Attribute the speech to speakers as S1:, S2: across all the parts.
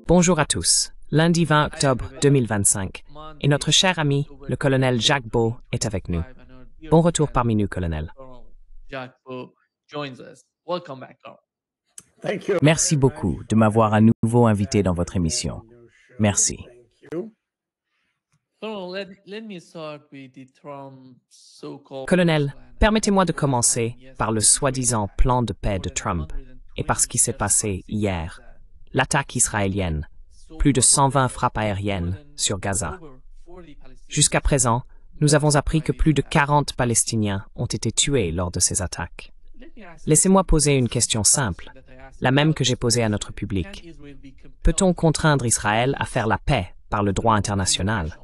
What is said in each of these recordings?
S1: Bonjour à tous. Lundi 20 octobre 2025, et notre cher ami, le colonel Jacques Beau, est avec nous. Bon retour parmi nous, colonel.
S2: Merci beaucoup de m'avoir à nouveau invité dans votre émission. Merci.
S1: Colonel, permettez-moi de commencer par le soi-disant plan de paix de Trump et par ce qui s'est passé hier, l'attaque israélienne, plus de 120 frappes aériennes sur Gaza. Jusqu'à présent, nous avons appris que plus de 40 Palestiniens ont été tués lors de ces attaques. Laissez-moi poser une question simple, la même que j'ai posée à notre public. Peut-on contraindre Israël à faire la paix par le droit international?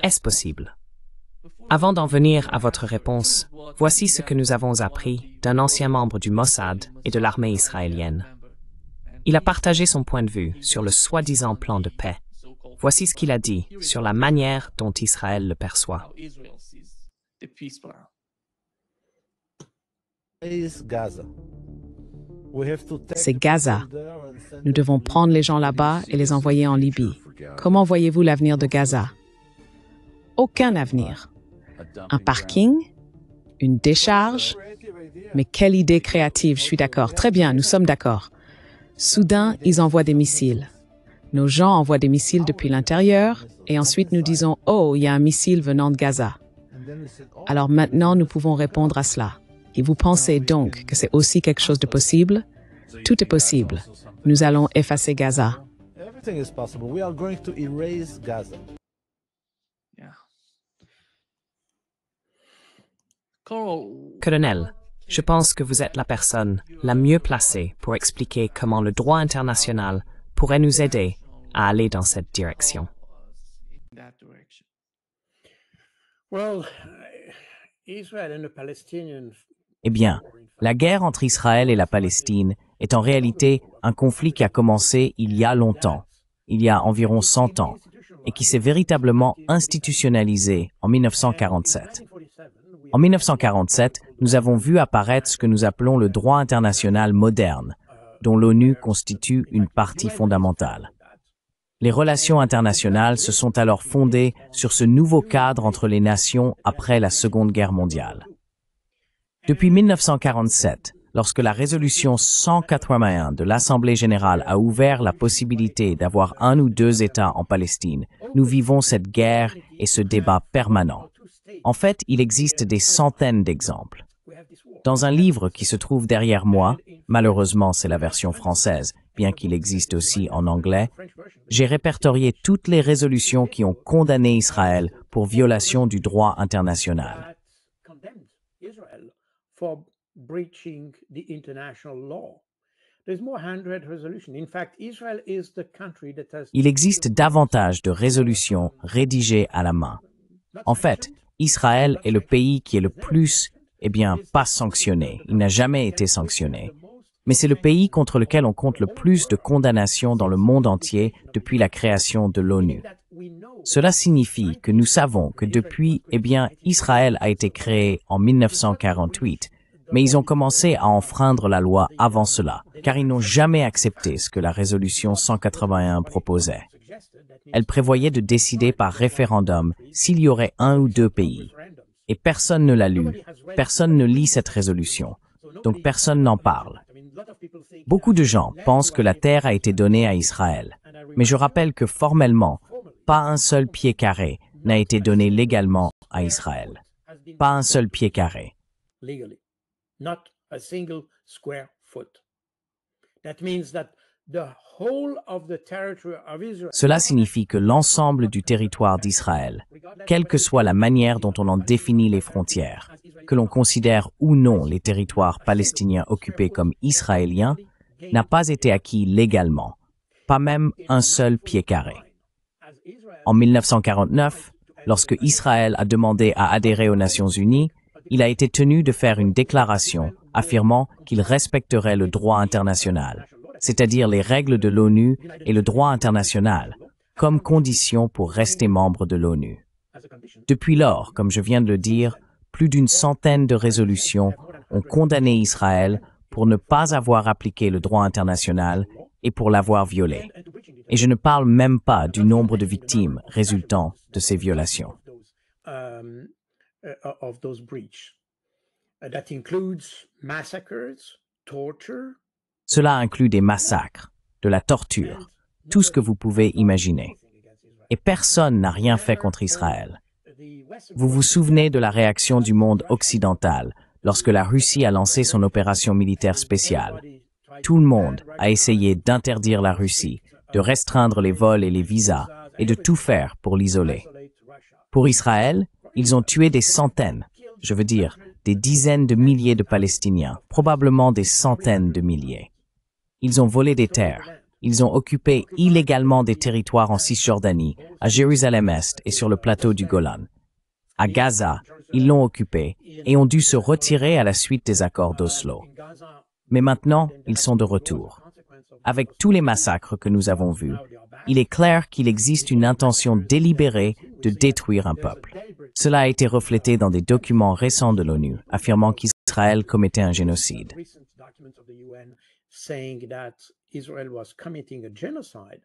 S1: Est-ce possible? Avant d'en venir à votre réponse, voici ce que nous avons appris d'un ancien membre du Mossad et de l'armée israélienne. Il a partagé son point de vue sur le soi-disant plan de paix. Voici ce qu'il a dit sur la manière dont Israël le perçoit.
S3: C'est Gaza. Nous devons prendre les gens là-bas et les envoyer en Libye. Comment voyez-vous l'avenir de Gaza? Aucun avenir. Un parking? Une décharge? Mais quelle idée créative, je suis d'accord. Très bien, nous sommes d'accord. Soudain, ils envoient des missiles. Nos gens envoient des missiles depuis l'intérieur et ensuite nous disons « Oh, il y a un missile venant de Gaza ». Alors maintenant, nous pouvons répondre à cela. Et vous pensez donc que c'est aussi quelque chose de possible? Tout est possible. Nous allons effacer Gaza.
S1: Colonel, je pense que vous êtes la personne la mieux placée pour expliquer comment le droit international pourrait nous aider à aller dans cette direction.
S2: Eh bien, la guerre entre Israël et la Palestine est en réalité un conflit qui a commencé il y a longtemps, il y a environ 100 ans, et qui s'est véritablement institutionnalisé en 1947. En 1947, nous avons vu apparaître ce que nous appelons le droit international moderne, dont l'ONU constitue une partie fondamentale. Les relations internationales se sont alors fondées sur ce nouveau cadre entre les nations après la Seconde Guerre mondiale. Depuis 1947, lorsque la résolution 181 de l'Assemblée générale a ouvert la possibilité d'avoir un ou deux États en Palestine, nous vivons cette guerre et ce débat permanent. En fait, il existe des centaines d'exemples. Dans un livre qui se trouve derrière moi, malheureusement c'est la version française, bien qu'il existe aussi en anglais, j'ai répertorié toutes les résolutions qui ont condamné Israël pour violation du droit international. Il existe davantage de résolutions rédigées à la main. En fait, Israël est le pays qui est le plus, pas sanctionné. Il n'a jamais été sanctionné. Mais c'est le pays contre lequel on compte le plus de condamnations dans le monde entier depuis la création de l'ONU. Cela signifie que nous savons que depuis, Israël a été créé en 1948, mais ils ont commencé à enfreindre la loi avant cela, car ils n'ont jamais accepté ce que la résolution 181 proposait. Elle prévoyait de décider par référendum s'il y aurait un ou deux pays. Et personne ne l'a lu, personne ne lit cette résolution, donc personne n'en parle. Beaucoup de gens pensent que la terre a été donnée à Israël, mais je rappelle que formellement, pas un seul pied carré n'a été donné légalement à Israël. Pas un seul pied carré. Cela signifie que l'ensemble du territoire d'Israël, quelle que soit la manière dont on en définit les frontières, que l'on considère ou non les territoires palestiniens occupés comme israéliens, n'a pas été acquis légalement, pas même un seul pied carré. En 1949, lorsque Israël a demandé à adhérer aux Nations Unies, il a été tenu de faire une déclaration affirmant qu'il respecterait le droit international, c'est-à-dire les règles de l'ONU et le droit international, comme condition pour rester membre de l'ONU. Depuis lors, comme je viens de le dire, plus d'une centaine de résolutions ont condamné Israël pour ne pas avoir appliqué le droit international et pour l'avoir violé. Et je ne parle même pas du nombre de victimes résultant de ces violations. Cela inclut des massacres, de la torture, tout ce que vous pouvez imaginer. Et personne n'a rien fait contre Israël. Vous vous souvenez de la réaction du monde occidental lorsque la Russie a lancé son opération militaire spéciale. Tout le monde a essayé d'interdire la Russie, de restreindre les vols et les visas et de tout faire pour l'isoler. Pour Israël, ils ont tué des centaines, je veux dire des dizaines de milliers de Palestiniens, probablement des centaines de milliers. Ils ont volé des terres. Ils ont occupé illégalement des territoires en Cisjordanie, à Jérusalem-Est et sur le plateau du Golan. À Gaza, ils l'ont occupé et ont dû se retirer à la suite des accords d'Oslo. Mais maintenant, ils sont de retour. Avec tous les massacres que nous avons vus, il est clair qu'il existe une intention délibérée de détruire un peuple. Cela a été reflété dans des documents récents de l'ONU, affirmant qu'Israël commettait un génocide.
S4: Israel was committing a genocide.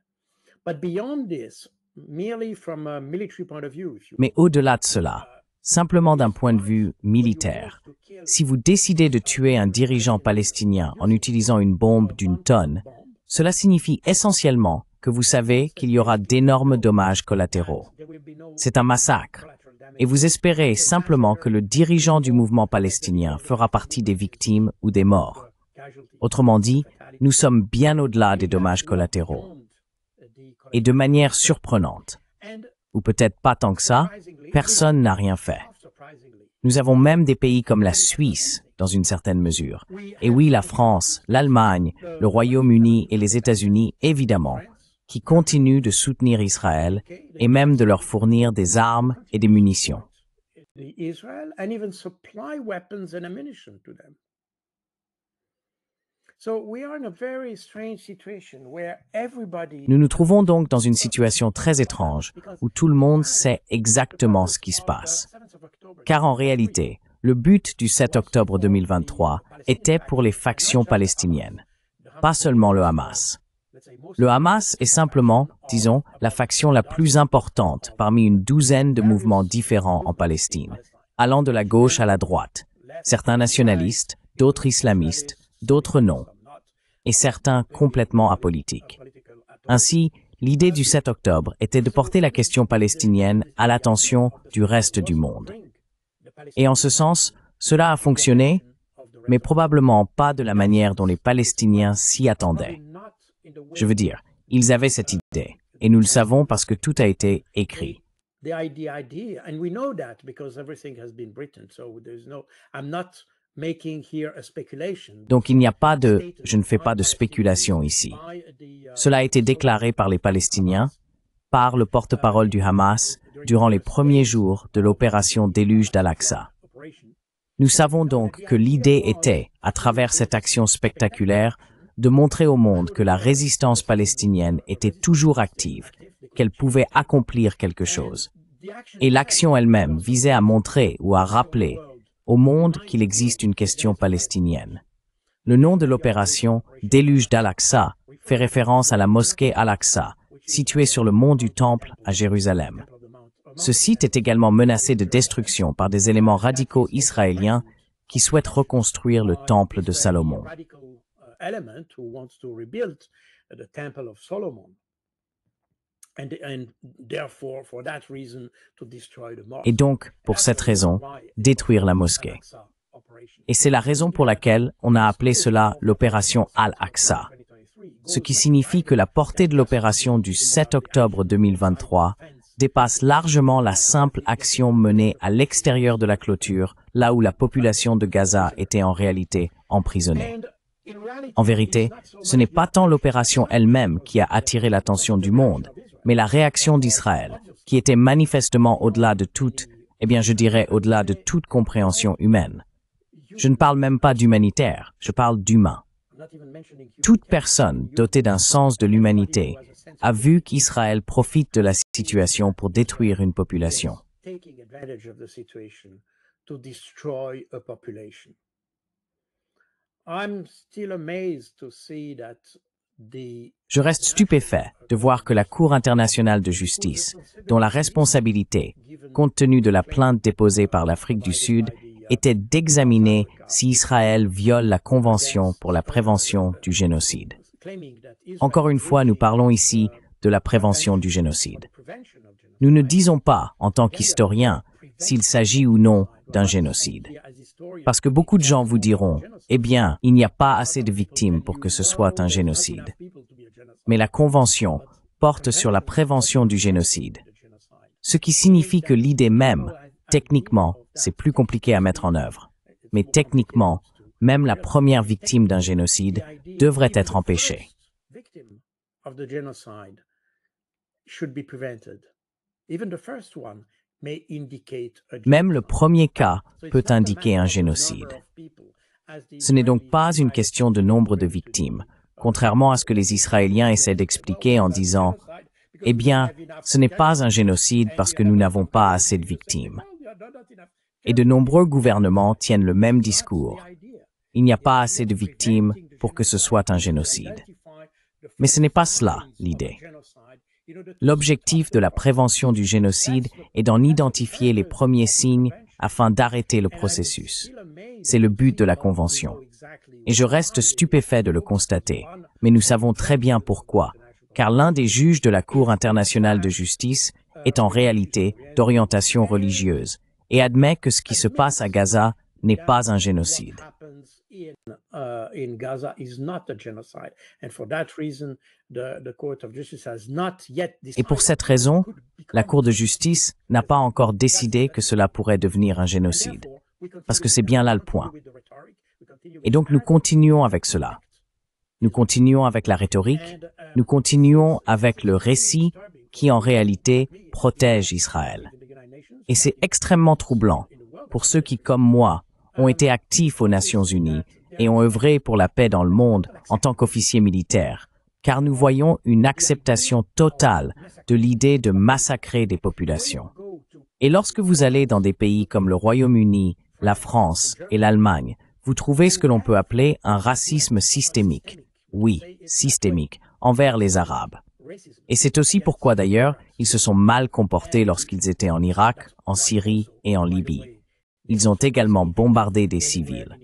S4: But beyond this, merely from a military point of view,
S2: Mais au-delà de cela, simplement d'un point de vue militaire, si vous décidez de tuer un dirigeant palestinien en utilisant une bombe d'une tonne, cela signifie essentiellement que vous savez qu'il y aura d'énormes dommages collatéraux. C'est un massacre. Et vous espérez simplement que le dirigeant du mouvement palestinien fera partie des victimes ou des morts. Autrement dit, nous sommes bien au-delà des dommages collatéraux. Et de manière surprenante, ou peut-être pas tant que ça, personne n'a rien fait. Nous avons même des pays comme la Suisse, dans une certaine mesure. Et oui, la France, l'Allemagne, le Royaume-Uni et les États-Unis, évidemment, qui continuent de soutenir Israël et même de leur fournir des armes et des munitions. Nous nous trouvons donc dans une situation très étrange où tout le monde sait exactement ce qui se passe. Car en réalité, le but du 7 octobre 2023 était pour les factions palestiniennes, pas seulement le Hamas. Le Hamas est simplement, disons, la faction la plus importante parmi une douzaine de mouvements différents en Palestine, allant de la gauche à la droite, certains nationalistes, d'autres islamistes, d'autres non, et certains complètement apolitiques. Ainsi, l'idée du 7 octobre était de porter la question palestinienne à l'attention du reste du monde. Et en ce sens, cela a fonctionné, mais probablement pas de la manière dont les Palestiniens s'y attendaient. Je veux dire, ils avaient cette idée, et nous le savons parce que tout a été écrit. Donc il n'y a pas de « je ne fais pas de spéculation ici ». Cela a été déclaré par les Palestiniens, par le porte-parole du Hamas, durant les premiers jours de l'opération Déluge d'Al-Aqsa. Nous savons donc que l'idée était, à travers cette action spectaculaire, de montrer au monde que la résistance palestinienne était toujours active, qu'elle pouvait accomplir quelque chose. Et l'action elle-même visait à montrer ou à rappeler au monde qu'il existe une question palestinienne. Le nom de l'opération, Déluge d'Al-Aqsa, fait référence à la mosquée Al-Aqsa, située sur le mont du Temple à Jérusalem. Ce site est également menacé de destruction par des éléments radicaux israéliens qui souhaitent reconstruire le Temple de Salomon. Et donc, pour cette raison, détruire la mosquée. Et c'est la raison pour laquelle on a appelé cela l'opération Al-Aqsa, ce qui signifie que la portée de l'opération du 7 octobre 2023 dépasse largement la simple action menée à l'extérieur de la clôture, là où la population de Gaza était en réalité emprisonnée. En vérité, ce n'est pas tant l'opération elle-même qui a attiré l'attention du monde, mais la réaction d'Israël, qui était manifestement au-delà de toute, je dirais au-delà de toute compréhension humaine. Je ne parle même pas d'humanitaire, je parle d'humain. Toute personne dotée d'un sens de l'humanité a vu qu'Israël profite de la situation pour détruire une population. Je reste stupéfait de voir que la Cour internationale de justice, dont la responsabilité, compte tenu de la plainte déposée par l'Afrique du Sud, était d'examiner si Israël viole la Convention pour la prévention du génocide. Encore une fois, nous parlons ici de la prévention du génocide. Nous ne disons pas, en tant qu'historiens, s'il s'agit ou non d'un génocide. Parce que beaucoup de gens vous diront, eh bien, il n'y a pas assez de victimes pour que ce soit un génocide. Mais la Convention porte sur la prévention du génocide. Ce qui signifie que l'idée même, techniquement, c'est plus compliqué à mettre en œuvre. Mais techniquement, même la première victime d'un génocide devrait être empêchée. Même le premier cas peut indiquer un génocide. Ce n'est donc pas une question de nombre de victimes, contrairement à ce que les Israéliens essaient d'expliquer en disant « Eh bien, ce n'est pas un génocide parce que nous n'avons pas assez de victimes. » Et de nombreux gouvernements tiennent le même discours. Il n'y a pas assez de victimes pour que ce soit un génocide. Mais ce n'est pas cela, l'idée. L'objectif de la prévention du génocide est d'en identifier les premiers signes afin d'arrêter le processus. C'est le but de la Convention. Et je reste stupéfait de le constater, mais nous savons très bien pourquoi, car l'un des juges de la Cour internationale de justice est en réalité d'orientation religieuse et admet que ce qui se passe à Gaza n'est pas un génocide. Et pour cette raison, la Cour de justice n'a pas encore décidé que cela pourrait devenir un génocide, parce que c'est bien là le point. Et donc nous continuons avec cela. Nous continuons avec la rhétorique, nous continuons avec le récit qui en réalité protège Israël. Et c'est extrêmement troublant pour ceux qui, comme moi, ont été actifs aux Nations Unies et ont œuvré pour la paix dans le monde en tant qu'officiers militaires, car nous voyons une acceptation totale de l'idée de massacrer des populations. Et lorsque vous allez dans des pays comme le Royaume-Uni, la France et l'Allemagne, vous trouvez ce que l'on peut appeler un racisme systémique, oui, systémique, envers les Arabes. Et c'est aussi pourquoi d'ailleurs ils se sont mal comportés lorsqu'ils étaient en Irak, en Syrie et en Libye. Ils ont également bombardé des civils.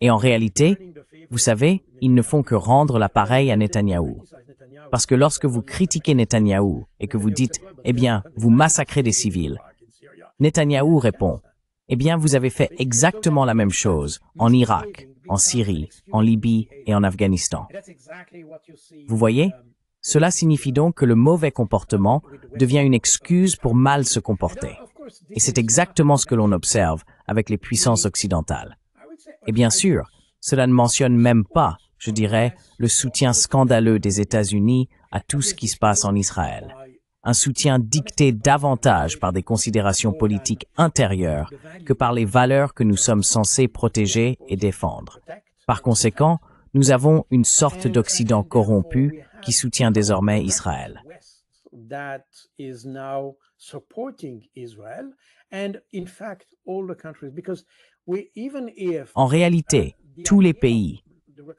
S2: Et en réalité, vous savez, ils ne font que rendre l'appareil à Netanyahou. Parce que lorsque vous critiquez Netanyahou et que vous dites « Eh bien, vous massacrez des civils », Netanyahou répond « Eh bien, vous avez fait exactement la même chose en Irak, en Syrie, en Libye et en Afghanistan. » Vous voyez? Cela signifie donc que le mauvais comportement devient une excuse pour mal se comporter. Et c'est exactement ce que l'on observe avec les puissances occidentales. Et bien sûr, cela ne mentionne même pas, je dirais, le soutien scandaleux des États-Unis à tout ce qui se passe en Israël. Un soutien dicté davantage par des considérations politiques intérieures que par les valeurs que nous sommes censés protéger et défendre. Par conséquent, nous avons une sorte d'Occident corrompu qui soutient désormais Israël. En réalité, tous les pays,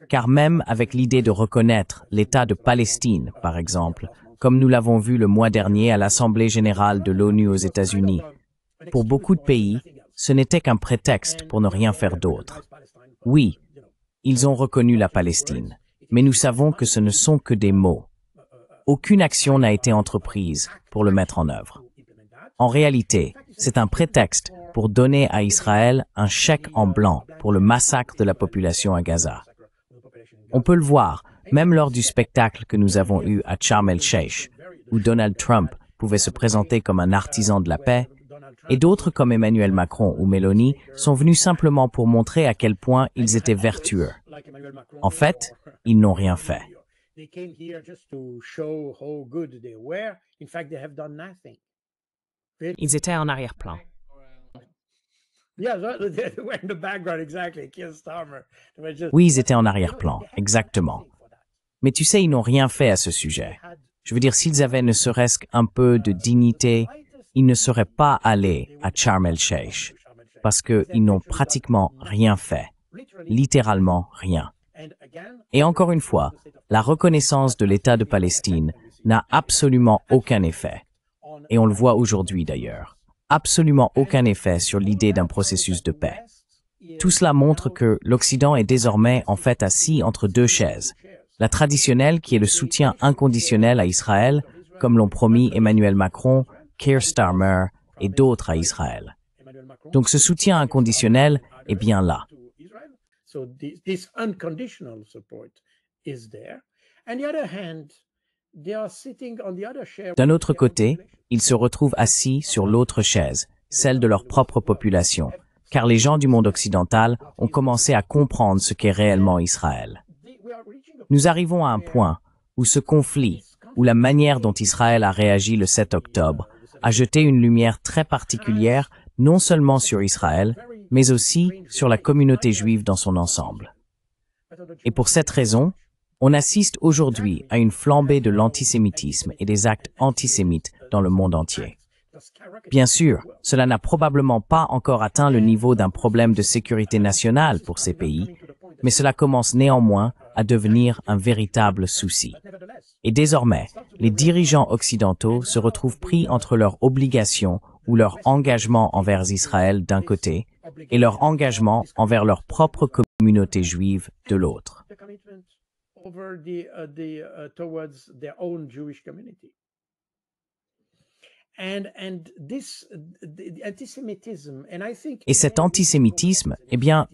S2: car même avec l'idée de reconnaître l'État de Palestine, par exemple, comme nous l'avons vu le mois dernier à l'Assemblée générale de l'ONU aux États-Unis, pour beaucoup de pays, ce n'était qu'un prétexte pour ne rien faire d'autre. Oui, ils ont reconnu la Palestine, mais nous savons que ce ne sont que des mots. Aucune action n'a été entreprise pour le mettre en œuvre. En réalité, c'est un prétexte pour donner à Israël un chèque en blanc pour le massacre de la population à Gaza. On peut le voir, même lors du spectacle que nous avons eu à Sharm el-Sheikh, où Donald Trump pouvait se présenter comme un artisan de la paix, et d'autres comme Emmanuel Macron ou Meloni sont venus simplement pour montrer à quel point ils étaient vertueux. En fait, ils n'ont rien fait.
S1: Ils étaient en arrière-plan.
S2: Oui, ils étaient en arrière-plan, exactement. Mais tu sais, ils n'ont rien fait à ce sujet. Je veux dire, s'ils avaient ne serait-ce qu'un peu de dignité, ils ne seraient pas allés à Sharm el-Sheikh parce qu'ils n'ont pratiquement rien fait, littéralement rien. Et encore une fois, la reconnaissance de l'État de Palestine n'a absolument aucun effet. Et on le voit aujourd'hui d'ailleurs. Absolument aucun effet sur l'idée d'un processus de paix. Tout cela montre que l'Occident est désormais en fait assis entre deux chaises. La traditionnelle qui est le soutien inconditionnel à Israël, comme l'ont promis Emmanuel Macron, Keir Starmer et d'autres à Israël. Donc ce soutien inconditionnel est bien là. D'un autre côté, ils se retrouvent assis sur l'autre chaise, celle de leur propre population, car les gens du monde occidental ont commencé à comprendre ce qu'est réellement Israël. Nous arrivons à un point où ce conflit, où la manière dont Israël a réagi le 7 octobre, a jeté une lumière très particulière non seulement sur Israël, mais aussi sur la communauté juive dans son ensemble. Et pour cette raison, on assiste aujourd'hui à une flambée de l'antisémitisme et des actes antisémites dans le monde entier. Bien sûr, cela n'a probablement pas encore atteint le niveau d'un problème de sécurité nationale pour ces pays, mais cela commence néanmoins à devenir un véritable souci. Et désormais, les dirigeants occidentaux se retrouvent pris entre leur obligation ou leur engagement envers Israël d'un côté et leur engagement envers leur propre communauté juive de l'autre. Et cet antisémitisme, eh bien,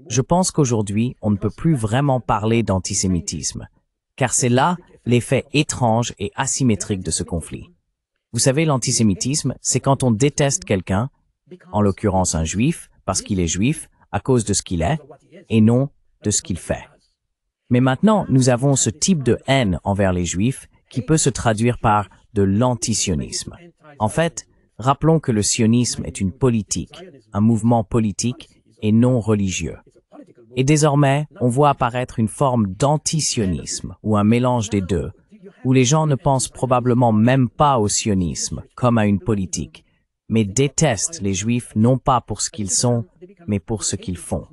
S2: je pense qu'aujourd'hui, on ne peut plus vraiment parler d'antisémitisme, car c'est là l'effet étrange et asymétrique de ce conflit. Vous savez, l'antisémitisme, c'est quand on déteste quelqu'un, en l'occurrence un juif, parce qu'il est juif, à cause de ce qu'il est, et non de ce qu'il fait. Mais maintenant, nous avons ce type de haine envers les juifs qui peut se traduire par de l'antisionisme. En fait, rappelons que le sionisme est une politique, un mouvement politique et non religieux. Et désormais, on voit apparaître une forme d'antisionisme, ou un mélange des deux, où les gens ne pensent probablement même pas au sionisme comme à une politique, mais détestent les juifs non pas pour ce qu'ils sont, mais pour ce qu'ils font.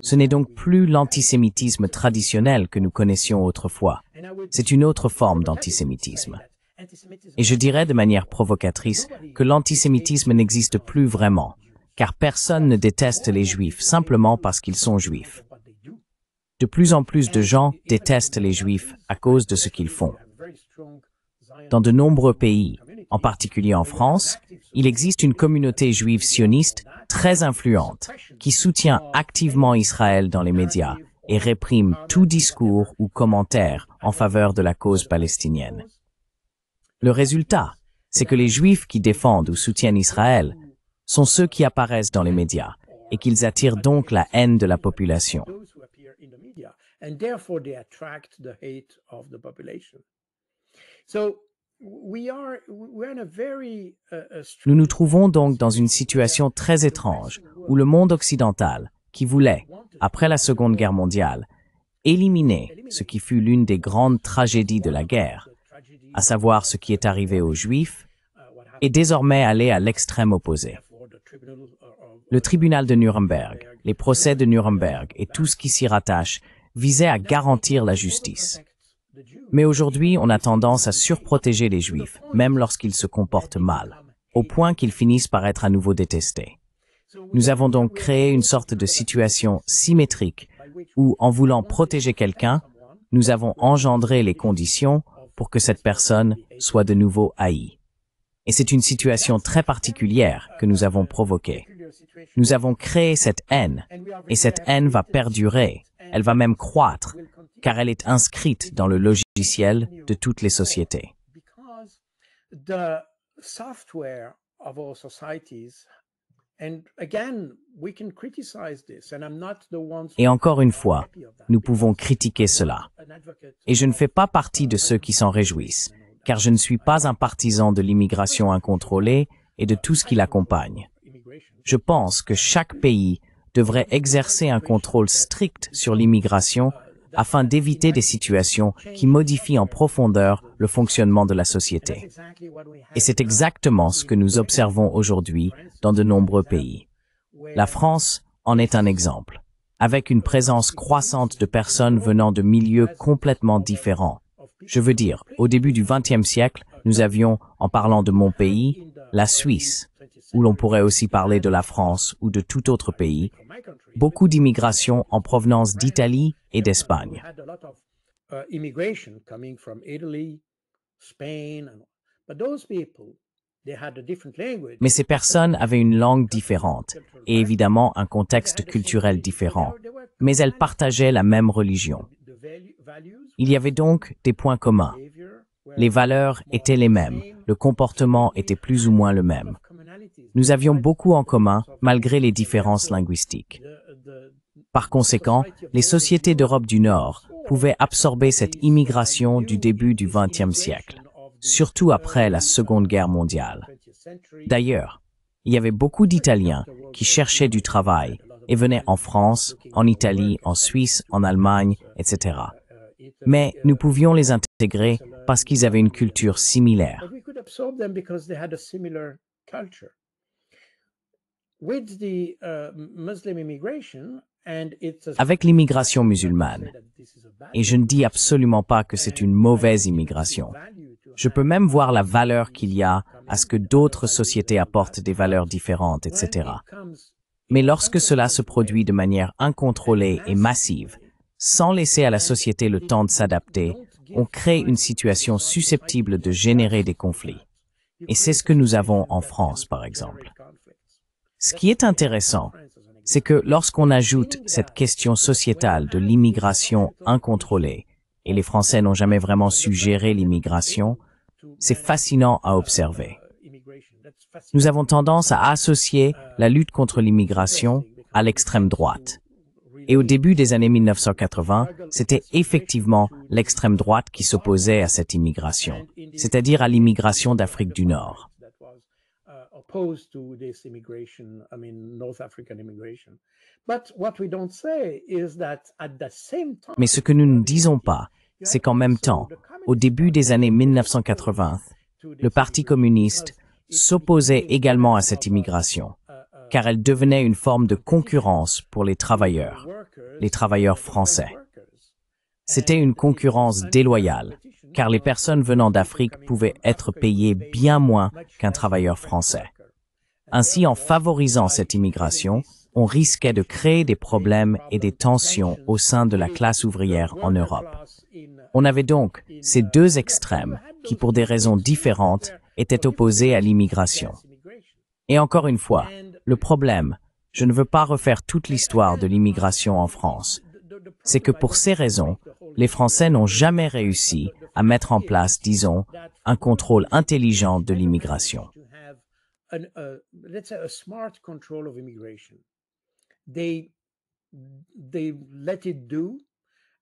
S2: Ce n'est donc plus l'antisémitisme traditionnel que nous connaissions autrefois. C'est une autre forme d'antisémitisme. Et je dirais de manière provocatrice que l'antisémitisme n'existe plus vraiment, car personne ne déteste les juifs simplement parce qu'ils sont juifs. De plus en plus de gens détestent les juifs à cause de ce qu'ils font. Dans de nombreux pays, en particulier en France, il existe une communauté juive sioniste très influente qui soutient activement Israël dans les médias et réprime tout discours ou commentaire en faveur de la cause palestinienne. Le résultat, c'est que les Juifs qui défendent ou soutiennent Israël sont ceux qui apparaissent dans les médias et qu'ils attirent donc la haine de la population. Nous nous trouvons donc dans une situation très étrange où le monde occidental, qui voulait, après la Seconde Guerre mondiale, éliminer ce qui fut l'une des grandes tragédies de la guerre, à savoir ce qui est arrivé aux Juifs, est désormais allé à l'extrême opposé. Le tribunal de Nuremberg, les procès de Nuremberg et tout ce qui s'y rattache visaient à garantir la justice. Mais aujourd'hui, on a tendance à surprotéger les Juifs, même lorsqu'ils se comportent mal, au point qu'ils finissent par être à nouveau détestés. Nous avons donc créé une sorte de situation symétrique où, en voulant protéger quelqu'un, nous avons engendré les conditions pour que cette personne soit de nouveau haïe. Et c'est une situation très particulière que nous avons provoquée. Nous avons créé cette haine, et cette haine va perdurer, elle va même croître, car elle est inscrite dans le logiciel de toutes les sociétés. Et encore une fois, nous pouvons critiquer cela. Et je ne fais pas partie de ceux qui s'en réjouissent, car je ne suis pas un partisan de l'immigration incontrôlée et de tout ce qui l'accompagne. Je pense que chaque pays devrait exercer un contrôle strict sur l'immigration afin d'éviter des situations qui modifient en profondeur le fonctionnement de la société. Et c'est exactement ce que nous observons aujourd'hui dans de nombreux pays. La France en est un exemple, avec une présence croissante de personnes venant de milieux complètement différents. Je veux dire, au début du XXe siècle, nous avions, en parlant de mon pays, la Suisse, où l'on pourrait aussi parler de la France ou de tout autre pays, beaucoup d'immigration en provenance d'Italie et d'Espagne. Mais ces personnes avaient une langue différente et évidemment un contexte culturel différent, mais elles partageaient la même religion. Il y avait donc des points communs. Les valeurs étaient les mêmes, le comportement était plus ou moins le même. Nous avions beaucoup en commun malgré les différences linguistiques. Par conséquent, les sociétés d'Europe du Nord pouvaient absorber cette immigration du début du XXe siècle, surtout après la Seconde Guerre mondiale. D'ailleurs, il y avait beaucoup d'Italiens qui cherchaient du travail et venaient en France, en Italie, en Suisse, en Allemagne, etc. Mais nous pouvions les intégrer parce qu'ils avaient une culture similaire. Avec l'immigration musulmane, et je ne dis absolument pas que c'est une mauvaise immigration, je peux même voir la valeur qu'il y a à ce que d'autres sociétés apportent des valeurs différentes, etc. Mais lorsque cela se produit de manière incontrôlée et massive, sans laisser à la société le temps de s'adapter, on crée une situation susceptible de générer des conflits. Et c'est ce que nous avons en France, par exemple. Ce qui est intéressant, c'est que lorsqu'on ajoute cette question sociétale de l'immigration incontrôlée, et les Français n'ont jamais vraiment su gérer l'immigration, c'est fascinant à observer. Nous avons tendance à associer la lutte contre l'immigration à l'extrême droite. Et au début des années 1980, c'était effectivement l'extrême droite qui s'opposait à cette immigration, c'est-à-dire à l'immigration d'Afrique du Nord. Mais ce que nous ne disons pas, c'est qu'en même temps, au début des années 1980, le Parti communiste s'opposait également à cette immigration, car elle devenait une forme de concurrence pour les travailleurs français. C'était une concurrence déloyale, car les personnes venant d'Afrique pouvaient être payées bien moins qu'un travailleur français. Ainsi, en favorisant cette immigration, on risquait de créer des problèmes et des tensions au sein de la classe ouvrière en Europe. On avait donc ces deux extrêmes qui, pour des raisons différentes, étaient opposés à l'immigration. Et encore une fois, le problème, je ne veux pas refaire toute l'histoire de l'immigration en France, c'est que pour ces raisons, les Français n'ont jamais réussi à mettre en place, disons, un contrôle intelligent de l'immigration.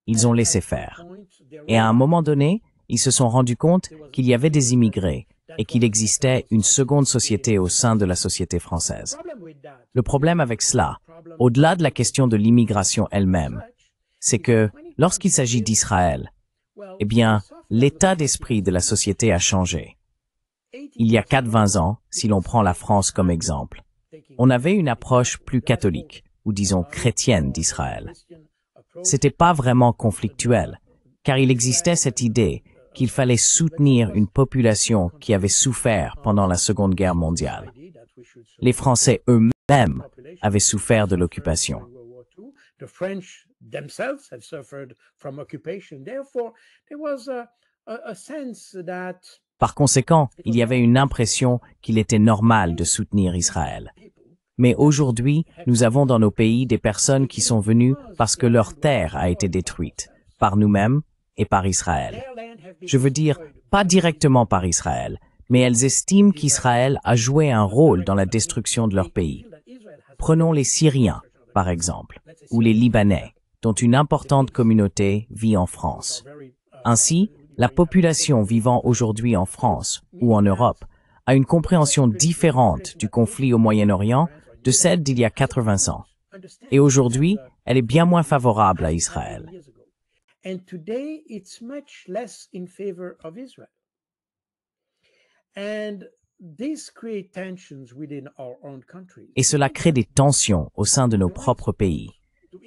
S2: Ils ont laissé faire. Et à un moment donné, ils se sont rendus compte qu'il y avait des immigrés et qu'il existait une seconde société au sein de la société française. Le problème avec cela, au-delà de la question de l'immigration elle-même, c'est que lorsqu'il s'agit d'Israël, eh bien, l'état d'esprit de la société a changé. Il y a 4-20 ans, si l'on prend la France comme exemple, on avait une approche plus catholique, ou disons chrétienne d'Israël. C'était pas vraiment conflictuel, car il existait cette idée qu'il fallait soutenir une population qui avait souffert pendant la Seconde Guerre mondiale. Les Français eux-mêmes avaient souffert de l'occupation. Par conséquent, il y avait une impression qu'il était normal de soutenir Israël. Mais aujourd'hui, nous avons dans nos pays des personnes qui sont venues parce que leur terre a été détruite, par nous-mêmes et par Israël. Je veux dire, pas directement par Israël, mais elles estiment qu'Israël a joué un rôle dans la destruction de leur pays. Prenons les Syriens, par exemple, ou les Libanais, dont une importante communauté vit en France. Ainsi, la population vivant aujourd'hui en France ou en Europe a une compréhension différente du conflit au Moyen-Orient de celle d'il y a 80 ans. Et aujourd'hui, elle est bien moins favorable à Israël.
S4: And today, it's much less in favor of Israel. And this creates tensions within our own countries.
S2: Et cela crée des tensions au sein de nos propres pays,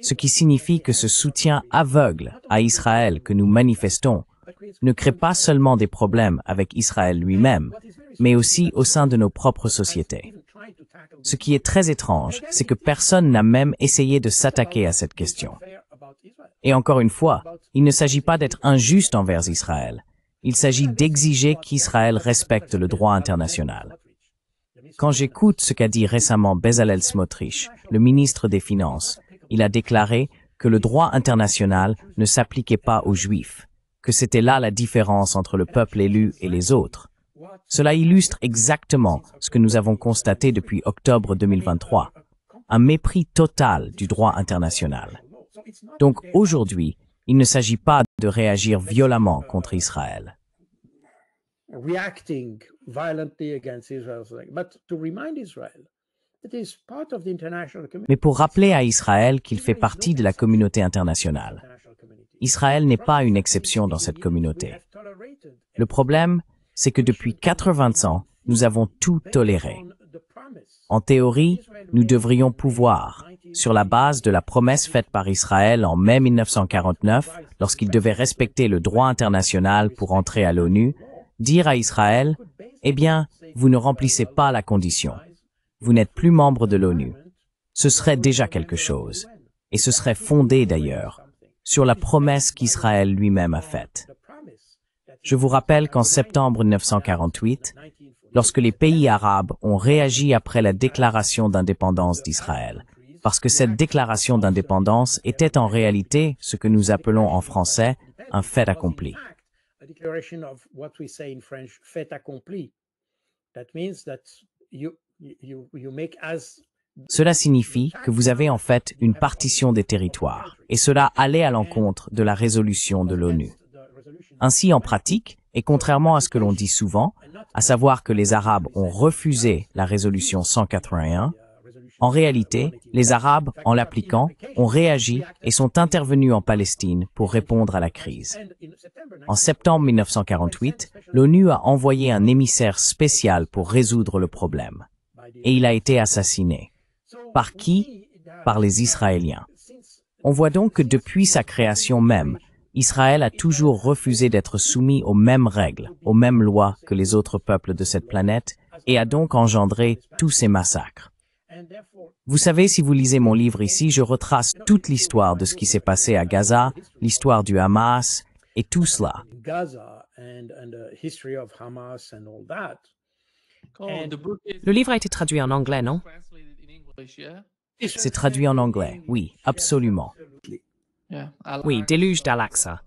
S2: ce qui signifie que ce soutien aveugle à Israël que nous manifestons ne crée pas seulement des problèmes avec Israël lui-même, mais aussi au sein de nos propres sociétés. Ce qui est très étrange, c'est que personne n'a même essayé de s'attaquer à cette question. Et encore une fois, il ne s'agit pas d'être injuste envers Israël. Il s'agit d'exiger qu'Israël respecte le droit international. Quand j'écoute ce qu'a dit récemment Bezalel Smotrich, le ministre des Finances, il a déclaré que le droit international ne s'appliquait pas aux Juifs, que c'était là la différence entre le peuple élu et les autres. Cela illustre exactement ce que nous avons constaté depuis octobre 2023, un mépris total du droit international. Donc aujourd'hui, il ne s'agit pas de réagir violemment contre Israël.
S4: Reacting violently against Israel, but to remind Israel that it is part of the international community.
S2: Mais pour rappeler à Israël qu'il fait partie de la communauté internationale. Israël n'est pas une exception dans cette communauté. Le problème, c'est que depuis 80 ans, nous avons tout toléré. En théorie, nous devrions pouvoir, sur la base de la promesse faite par Israël en mai 1949, lorsqu'il devait respecter le droit international pour entrer à l'ONU, dire à Israël, « Eh bien, vous ne remplissez pas la condition. Vous n'êtes plus membre de l'ONU. » Ce serait déjà quelque chose. Et ce serait fondé d'ailleurs sur la promesse qu'Israël lui-même a faite. Je vous rappelle qu'en septembre 1948, lorsque les pays arabes ont réagi après la déclaration d'indépendance d'Israël, parce que cette déclaration d'indépendance était en réalité ce que nous appelons en français un fait accompli.
S4: A declaration of what we say in French, fait accompli. That means that you make as.
S2: Cela signifie que vous avez en fait une partition des territoires, et cela allait à l'encontre de la résolution de l'ONU. Ainsi, en pratique, et contrairement à ce que l'on dit souvent, à savoir que les Arabes ont refusé la résolution 181, en réalité, les Arabes, en l'appliquant, ont réagi et sont intervenus en Palestine pour répondre à la crise. En septembre 1948, l'ONU a envoyé un émissaire spécial pour résoudre le problème. Et il a été assassiné. Par qui? Par les Israéliens. On voit donc que depuis sa création même, Israël a toujours refusé d'être soumis aux mêmes règles, aux mêmes lois que les autres peuples de cette planète et a donc engendré tous ces massacres. Vous savez, si vous lisez mon livre ici, je retrace toute l'histoire de ce qui s'est passé à Gaza, l'histoire du Hamas et tout cela.
S1: Le livre a été traduit en anglais, non?
S2: C'est traduit en anglais, oui, absolument.
S1: Oui, Déluge d'Al-Aqsa.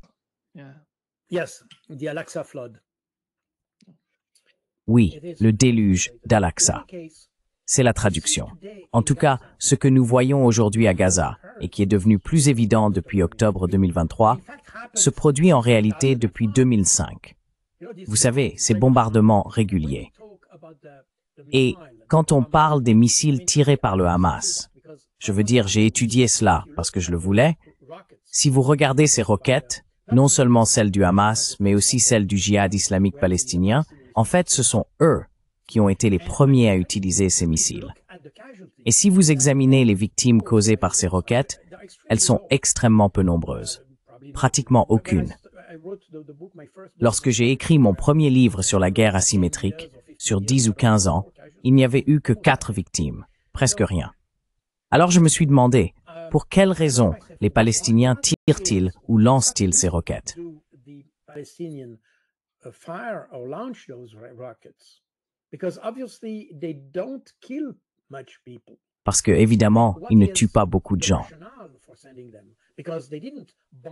S4: Yes, the Al-Aqsa flood.
S2: Oui, le déluge d'Al-Aqsa. C'est la traduction. En tout cas, ce que nous voyons aujourd'hui à Gaza, et qui est devenu plus évident depuis octobre 2023, se produit en réalité depuis 2005. Vous savez, ces bombardements réguliers. Et quand on parle des missiles tirés par le Hamas, je veux dire, j'ai étudié cela parce que je le voulais. Si vous regardez ces roquettes, non seulement celles du Hamas, mais aussi celles du djihad islamique palestinien, en fait, ce sont eux qui ont été les premiers à utiliser ces missiles. Et si vous examinez les victimes causées par ces roquettes, elles sont extrêmement peu nombreuses. Pratiquement aucune. Lorsque j'ai écrit mon premier livre sur la guerre asymétrique, sur 10 ou 15 ans, il n'y avait eu que 4 victimes, presque rien. Alors je me suis demandé, pour quelles raisons les Palestiniens tirent-ils ou lancent-ils ces roquettes? Parce que, évidemment, ils ne tuent pas beaucoup de gens.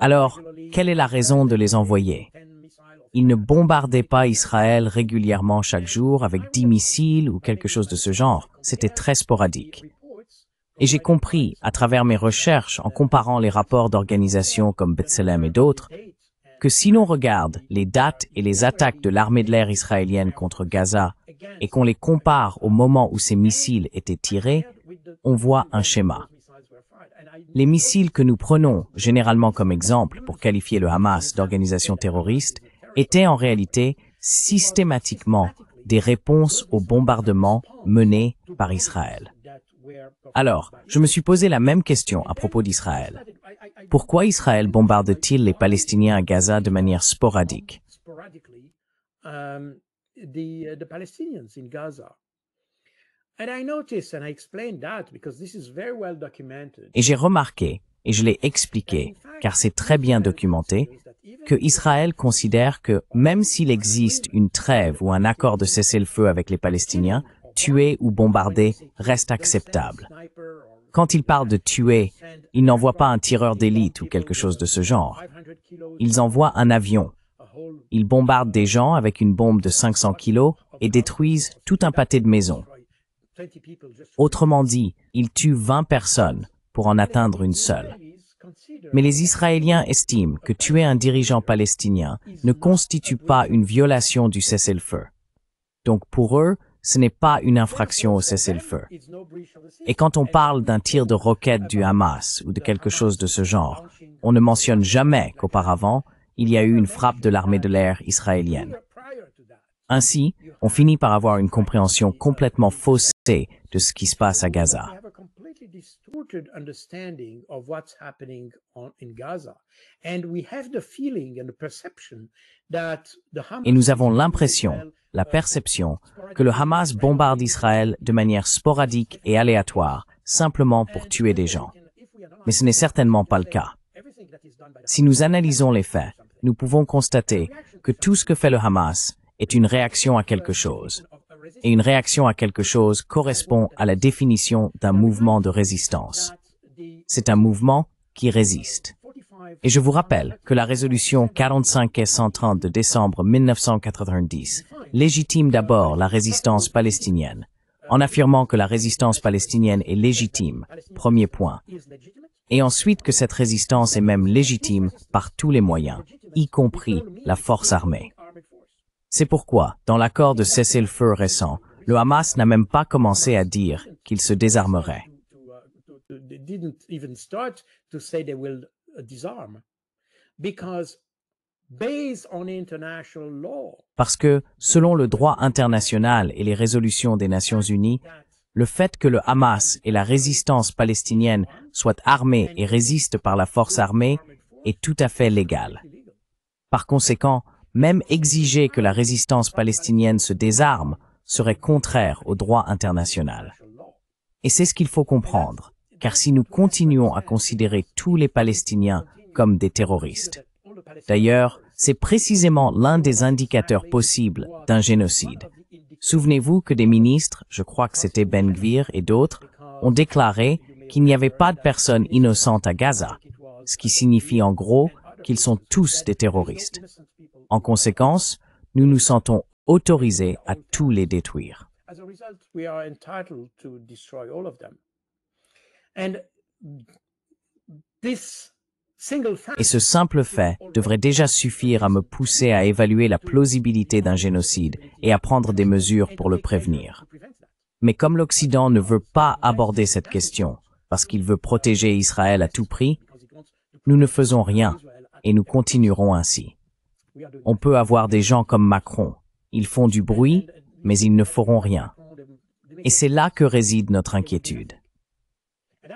S2: Alors, quelle est la raison de les envoyer? Ils ne bombardaient pas Israël régulièrement chaque jour avec 10 missiles ou quelque chose de ce genre. C'était très sporadique. Et j'ai compris, à travers mes recherches, en comparant les rapports d'organisations comme B'Tselem et d'autres, que si l'on regarde les dates et les attaques de l'armée de l'air israélienne contre Gaza et qu'on les compare au moment où ces missiles étaient tirés, on voit un schéma. Les missiles que nous prenons généralement comme exemple pour qualifier le Hamas d'organisation terroriste étaient en réalité systématiquement des réponses aux bombardements menés par Israël. Alors, je me suis posé la même question à propos d'Israël. Pourquoi Israël bombarde-t-il les Palestiniens à Gaza de manière sporadique?
S4: The Palestinians in Gaza. And I noticed and I explained that because this is very well documented.
S2: Et j'ai remarqué, et je l'ai expliqué, car c'est très bien documenté, que Israël considère que même s'il existe une trêve ou un accord de cessez-le-feu avec les Palestiniens, tuer ou bombarder reste acceptable. Quand ils parlent de tuer, ils n'envoient pas un tireur d'élite ou quelque chose de ce genre. Ils envoient un avion. Ils bombardent des gens avec une bombe de 500 kilos et détruisent tout un pâté de maisons. Autrement dit, ils tuent 20 personnes pour en atteindre une seule. Mais les Israéliens estiment que tuer un dirigeant palestinien ne constitue pas une violation du cessez-le-feu. Donc pour eux, ce n'est pas une infraction au cessez-le-feu. Et quand on parle d'un tir de roquette du Hamas ou de quelque chose de ce genre, on ne mentionne jamais qu'auparavant, il y a eu une frappe de l'armée de l'air israélienne. Ainsi, on finit par avoir une compréhension complètement faussée de ce qui se passe à Gaza. Et nous avons l'impression, la perception, que le Hamas bombarde Israël de manière sporadique et aléatoire, simplement pour tuer des gens. Mais ce n'est certainement pas le cas. Si nous analysons les faits, nous pouvons constater que tout ce que fait le Hamas est une réaction à quelque chose. Et une réaction à quelque chose correspond à la définition d'un mouvement de résistance. C'est un mouvement qui résiste. Et je vous rappelle que la résolution 45-130 de décembre 1990 légitime d'abord la résistance palestinienne, en affirmant que la résistance palestinienne est légitime, premier point, et ensuite que cette résistance est même légitime par tous les moyens, y compris la force armée. C'est pourquoi, dans l'accord de cessez-le-feu récent, le Hamas n'a même pas commencé à dire qu'il se désarmerait. Parce que, selon le droit international et les résolutions des Nations Unies, le fait que le Hamas et la résistance palestinienne soient armés et résistent par la force armée est tout à fait légal. Par conséquent, même exiger que la résistance palestinienne se désarme serait contraire au droit international. Et c'est ce qu'il faut comprendre, car si nous continuons à considérer tous les Palestiniens comme des terroristes. D'ailleurs, c'est précisément l'un des indicateurs possibles d'un génocide. Souvenez-vous que des ministres, je crois que c'était Ben Gvir et d'autres, ont déclaré qu'il n'y avait pas de personnes innocentes à Gaza, ce qui signifie en gros qu'ils sont tous des terroristes. En conséquence, nous nous sentons autorisés à tous les détruire. Et ce simple fait devrait déjà suffire à me pousser à évaluer la plausibilité d'un génocide et à prendre des mesures pour le prévenir. Mais comme l'Occident ne veut pas aborder cette question, parce qu'il veut protéger Israël à tout prix, nous ne faisons rien et nous continuerons ainsi. On peut avoir des gens comme Macron. Ils font du bruit, mais ils ne feront rien. Et c'est là que réside notre inquiétude.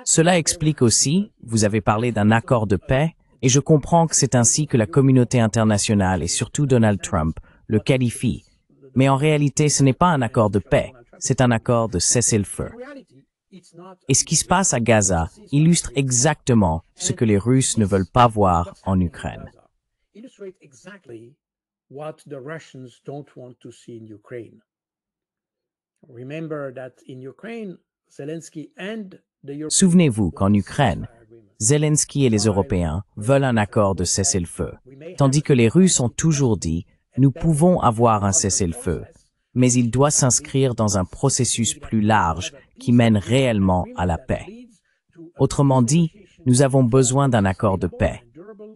S2: Cela explique aussi, vous avez parlé d'un accord de paix, et je comprends que c'est ainsi que la communauté internationale et surtout Donald Trump le qualifient. Mais en réalité, ce n'est pas un accord de paix, c'est un accord de cessez-le-feu. Et ce qui se passe à Gaza illustre exactement ce que les Russes ne veulent pas voir en Ukraine. Souvenez-vous qu'en Ukraine, Zelensky et les Européens veulent un accord de cessez-le-feu, tandis que les Russes ont toujours dit « nous pouvons avoir un cessez-le-feu », mais il doit s'inscrire dans un processus plus large qui mène réellement à la paix. Autrement dit, nous avons besoin d'un accord de paix,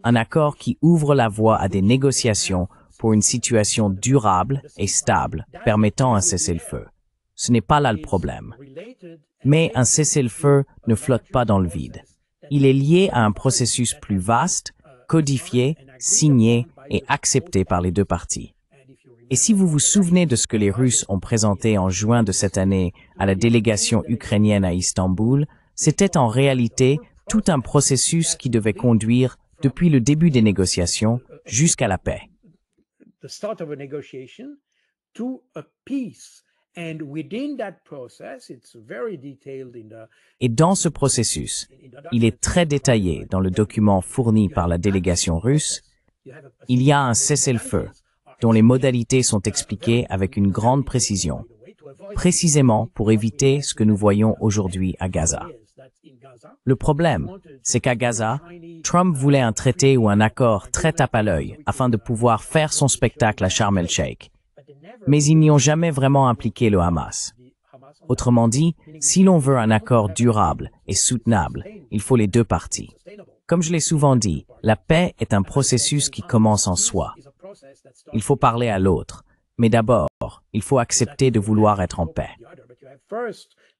S2: un accord qui ouvre la voie à des négociations pour une situation durable et stable permettant un cessez-le-feu. Ce n'est pas là le problème. Mais un cessez-le-feu ne flotte pas dans le vide. Il est lié à un processus plus vaste, codifié, signé et accepté par les deux parties. Et si vous vous souvenez de ce que les Russes ont présenté en juin de cette année à la délégation ukrainienne à Istanbul, c'était en réalité tout un processus qui devait conduire, depuis le début des négociations, jusqu'à la paix.
S4: The start of a negotiation to a peace. And within that process, it's very detailed in the
S2: Et dans ce processus, il est très détaillé dans le document fourni par la délégation russe, il y a un cessez-le-feu dont les modalités sont expliquées avec une grande précision, précisément pour éviter ce que nous voyons aujourd'hui à Gaza. Le problème, c'est qu'à Gaza, Trump voulait un traité ou un accord très tape à l'œil afin de pouvoir faire son spectacle à Sharm el-Sheikh. Mais ils n'y ont jamais vraiment impliqué le Hamas. Autrement dit, si l'on veut un accord durable et soutenable, il faut les deux parties. Comme je l'ai souvent dit, la paix est un processus qui commence en soi. Il faut parler à l'autre, mais d'abord, il faut accepter de vouloir être en paix.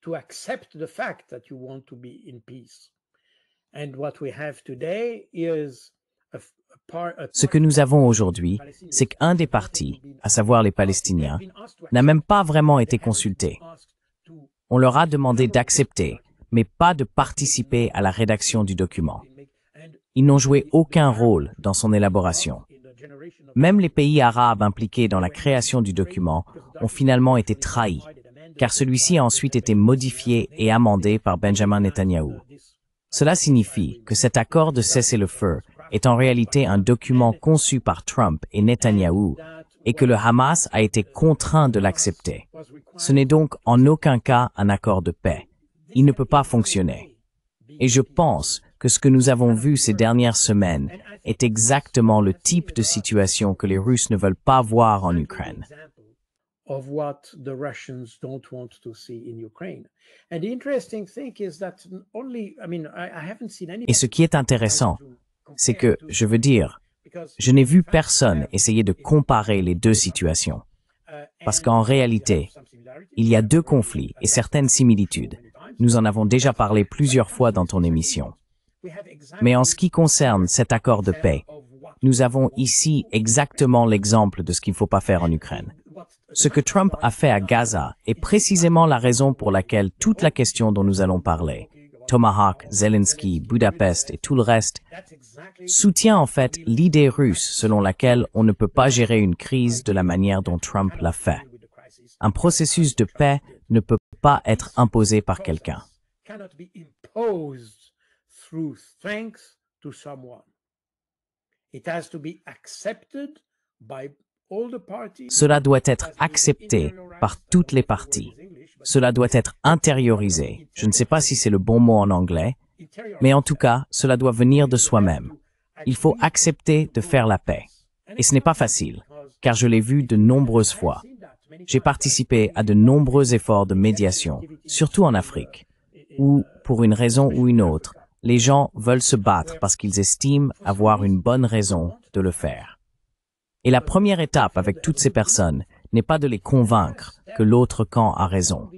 S4: to accept the fact that you want to be in peace. And what we have today is
S2: Ce que nous avons aujourd'hui, c'est qu'un des partis, à savoir les Palestiniens, n'a même pas vraiment été consulté. On leur a demandé d'accepter, mais pas de participer à la rédaction du document. Ils n'ont joué aucun rôle dans son élaboration. Même les pays arabes impliqués dans la création du document ont finalement été trahis, car celui-ci a ensuite été modifié et amendé par Benjamin Netanyahou. Cela signifie que cet accord de cessez-le-feu est en réalité un document conçu par Trump et Netanyahou et que le Hamas a été contraint de l'accepter. Ce n'est donc en aucun cas un accord de paix. Il ne peut pas fonctionner. Et je pense que ce que nous avons vu ces dernières semaines est exactement le type de situation que les Russes ne veulent pas voir en Ukraine.
S4: Of what the Russians don't want to see in Ukraine. And the interesting thing is that only, I haven't seen any.
S2: Et ce qui est intéressant, c'est que, je veux dire, je n'ai vu personne essayer de comparer les deux situations. Parce qu'en réalité, il y a deux conflits et certaines similitudes. Nous en avons déjà parlé plusieurs fois dans ton émission. Mais en ce qui concerne cet accord de paix, nous avons ici exactement l'exemple de ce qu'il ne faut pas faire en Ukraine. Ce que Trump a fait à Gaza est précisément la raison pour laquelle toute la question dont nous allons parler, Tomahawk, Zelensky, Budapest et tout le reste, soutient en fait l'idée russe selon laquelle on ne peut pas gérer une crise de la manière dont Trump l'a fait. Un processus de paix ne peut pas être imposé par quelqu'un. Cela doit être accepté par toutes les parties. Cela doit être intériorisé. Je ne sais pas si c'est le bon mot en anglais, mais en tout cas, cela doit venir de soi-même. Il faut accepter de faire la paix. Et ce n'est pas facile, car je l'ai vu de nombreuses fois. J'ai participé à de nombreux efforts de médiation, surtout en Afrique, où, pour une raison ou une autre, les gens veulent se battre parce qu'ils estiment avoir une bonne raison de le faire. Et la première étape avec toutes ces personnes n'est pas de les convaincre que l'autre camp a raison.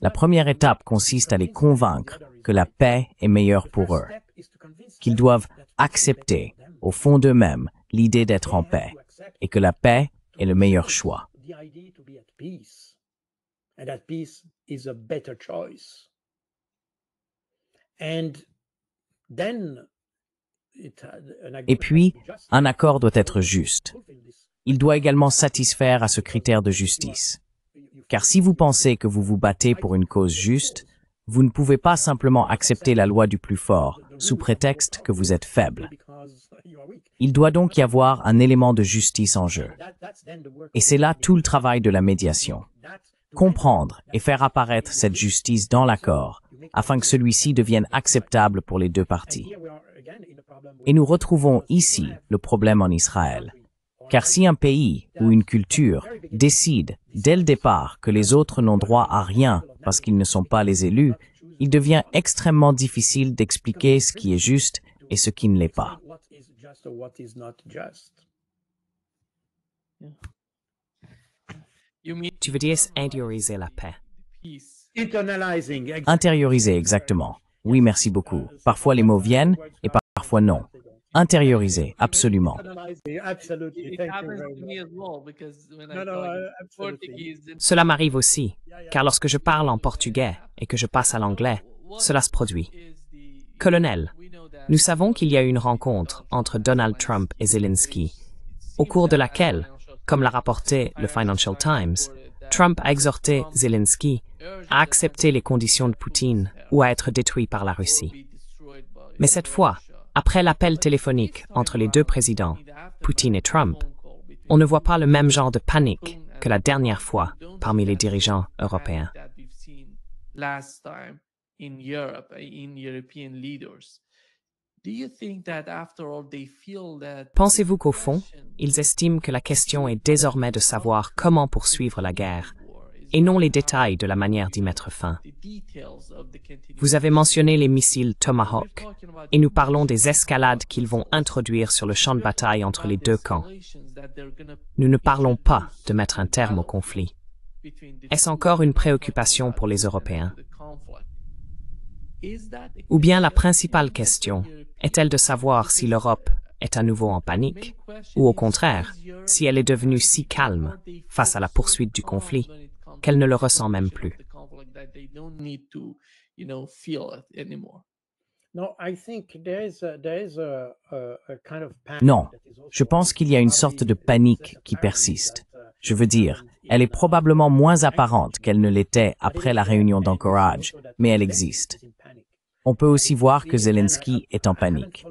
S2: La première étape consiste à les convaincre que la paix est meilleure pour eux, qu'ils doivent accepter, au fond d'eux-mêmes, l'idée d'être en paix, et que la paix est le meilleur choix. Et puis, un accord doit être juste. Il doit également satisfaire à ce critère de justice. Car si vous pensez que vous vous battez pour une cause juste, vous ne pouvez pas simplement accepter la loi du plus fort sous prétexte que vous êtes faible. Il doit donc y avoir un élément de justice en jeu. Et c'est là tout le travail de la médiation. Comprendre et faire apparaître cette justice dans l'accord afin que celui-ci devienne acceptable pour les deux parties. Et nous retrouvons ici le problème en Israël. Car si un pays ou une culture décide dès le départ que les autres n'ont droit à rien parce qu'ils ne sont pas les élus, il devient extrêmement difficile d'expliquer ce qui est juste et ce qui ne l'est pas.
S1: Tu veux dire intérioriser la paix.
S2: Intérioriser exactement. Oui, merci beaucoup. Parfois les mots viennent et parfois non. Intérioriser, absolument.
S4: Absolutely. Thank you very much. No, no, absolutely.
S1: Cela m'arrive aussi, car lorsque je parle en portugais et que je passe à l'anglais, cela se produit. Colonel, nous savons qu'il y a eu une rencontre entre Donald Trump et Zelensky, au cours de laquelle, comme l'a rapporté le Financial Times, Trump a exhorté Zelensky à accepter les conditions de Poutine ou à être détruit par la Russie. Mais cette fois, après l'appel téléphonique entre les deux présidents, Poutine et Trump, on ne voit pas le même genre de panique que la dernière fois parmi les dirigeants européens. Pensez-vous qu'au fond, ils estiment que la question est désormais de savoir comment poursuivre la guerre, et non les détails de la manière d'y mettre fin? Vous avez mentionné les missiles Tomahawk, et nous parlons des escalades qu'ils vont introduire sur le champ de bataille entre les deux camps. Nous ne parlons pas de mettre un terme au conflit. Est-ce encore une préoccupation pour les Européens? Ou bien la principale question est-elle de savoir si l'Europe est à nouveau en panique, ou au contraire, si elle est devenue si calme face à la poursuite du conflit qu'elle ne le ressent même plus?
S2: Non, je pense qu'il y a une sorte de panique qui persiste. Je veux dire, elle est probablement moins apparente qu'elle ne l'était après la réunion d'Anchorage, mais elle existe. On peut aussi voir que Zelensky est en panique.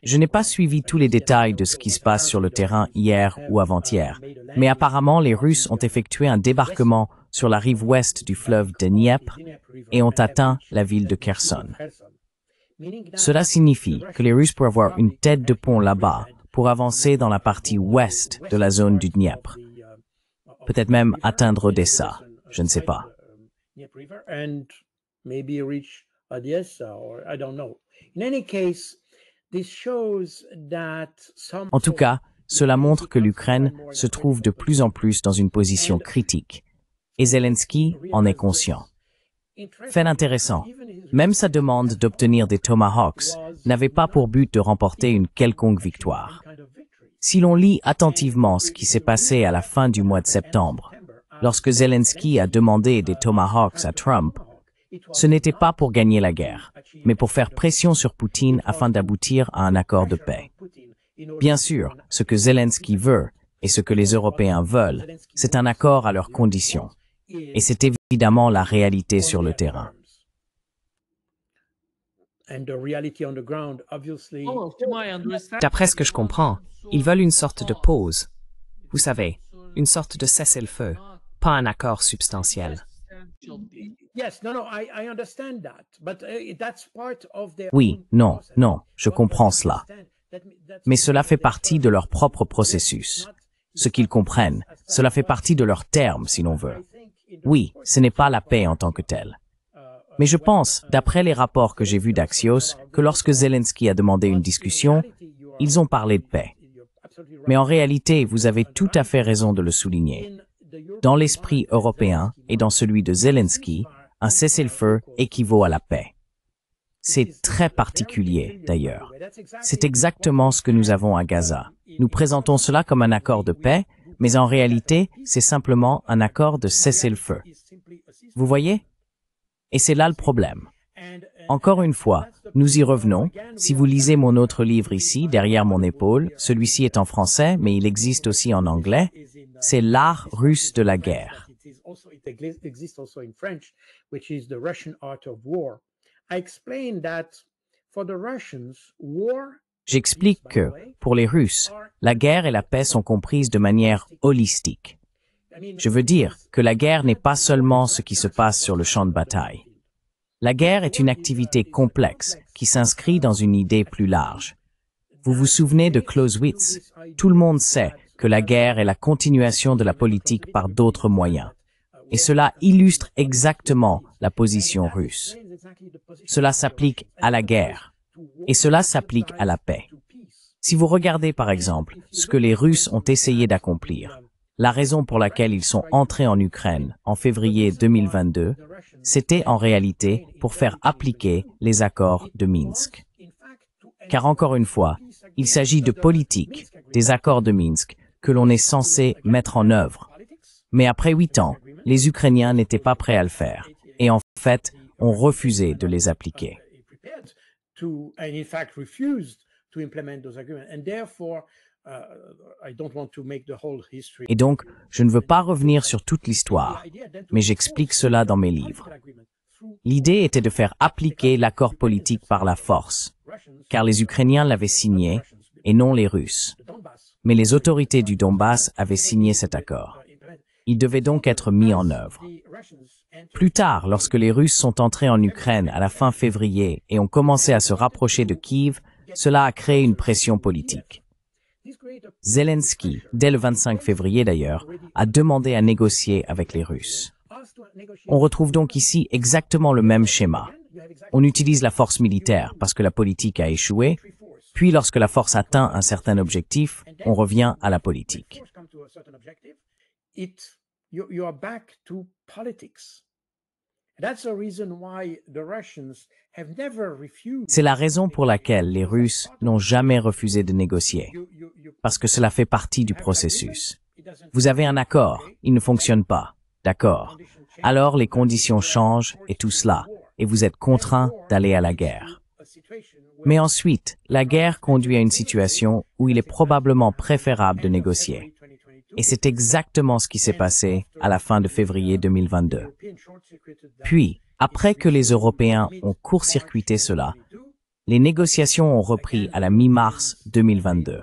S2: Je n'ai pas suivi tous les détails de ce qui se passe sur le terrain hier ou avant-hier, mais apparemment les Russes ont effectué un débarquement sur la rive ouest du fleuve Dniepr et ont atteint la ville de Kherson. Cela signifie que les Russes pourraient avoir une tête de pont là-bas pour avancer dans la partie ouest de la zone du Dniepr. Peut-être même atteindre Odessa, je ne sais pas.
S4: Maybe reach Odessa, or I don't know. In any case, this shows that some.
S2: En tout cas, cela montre que l'Ukraine se trouve de plus en plus dans une position critique, et Zelensky en est conscient. Fait intéressant, même sa demande d'obtenir des Tomahawks n'avait pas pour but de remporter une quelconque victoire. Si l'on lit attentivement ce qui s'est passé à la fin du mois de septembre, lorsque Zelensky a demandé des Tomahawks à Trump, ce n'était pas pour gagner la guerre, mais pour faire pression sur Poutine afin d'aboutir à un accord de paix. Bien sûr, ce que Zelensky veut et ce que les Européens veulent, c'est un accord à leurs conditions. Et c'est évidemment la réalité sur le terrain.
S1: D'après ce que je comprends, ils veulent une sorte de pause. Vous savez, une sorte de cessez-le-feu, pas un accord substantiel.
S2: Oui, non, je comprends cela. Mais cela fait partie de leur propre processus. Ce qu'ils comprennent, cela fait partie de leurs termes, si l'on veut. Oui, ce n'est pas la paix en tant que telle. Mais je pense, d'après les rapports que j'ai vus d'Axios, que lorsque Zelensky a demandé une discussion, ils ont parlé de paix. Mais en réalité, vous avez tout à fait raison de le souligner. Dans l'esprit européen et dans celui de Zelensky, un cessez-le-feu équivaut à la paix. C'est très particulier, d'ailleurs. C'est exactement ce que nous avons à Gaza. Nous présentons cela comme un accord de paix, mais en réalité, c'est simplement un accord de cessez-le-feu. Vous voyez? Et c'est là le problème. Encore une fois, nous y revenons. Si vous lisez mon autre livre ici, derrière mon épaule, celui-ci est en français, mais il existe aussi en anglais, c'est L'art russe de la guerre. J'explique que, pour les Russes, la guerre et la paix sont comprises de manière holistique. Je veux dire que la guerre n'est pas seulement ce qui se passe sur le champ de bataille. La guerre est une activité complexe qui s'inscrit dans une idée plus large. Vous vous souvenez de Clausewitz? Tout le monde sait que la guerre est la continuation de la politique par d'autres moyens. Et cela illustre exactement la position russe. Cela s'applique à la guerre. Et cela s'applique à la paix. Si vous regardez par exemple ce que les Russes ont essayé d'accomplir, La raison pour laquelle ils sont entrés en Ukraine en février 2022, c'était en réalité pour faire appliquer les accords de Minsk. Car encore une fois, il s'agit de politique, des accords de Minsk, que l'on est censé mettre en œuvre. Mais après 8 ans, les Ukrainiens n'étaient pas prêts à le faire, et en fait, ont refusé de les appliquer. Et donc, je ne veux pas revenir sur toute l'histoire, mais j'explique cela dans mes livres. L'idée était de faire appliquer l'accord politique par la force, car les Ukrainiens l'avaient signé, et non les Russes. Mais les autorités du Donbass avaient signé cet accord. Il devait donc être mis en œuvre. Plus tard, lorsque les Russes sont entrés en Ukraine à la fin février et ont commencé à se rapprocher de Kiev, cela a créé une pression politique. Zelensky, dès le 25 février d'ailleurs, a demandé à négocier avec les Russes. On retrouve donc ici exactement le même schéma. On utilise la force militaire parce que la politique a échoué, puis lorsque la force atteint un certain objectif, on revient à la politique. C'est la raison pour laquelle les Russes n'ont jamais refusé de négocier, parce que cela fait partie du processus. Vous avez un accord, il ne fonctionne pas, d'accord. Alors les conditions changent et tout cela, et vous êtes contraint d'aller à la guerre. Mais ensuite, la guerre conduit à une situation où il est probablement préférable de négocier. Et c'est exactement ce qui s'est passé à la fin de février 2022. Puis, après que les Européens ont court-circuité cela, les négociations ont repris à la mi-mars 2022.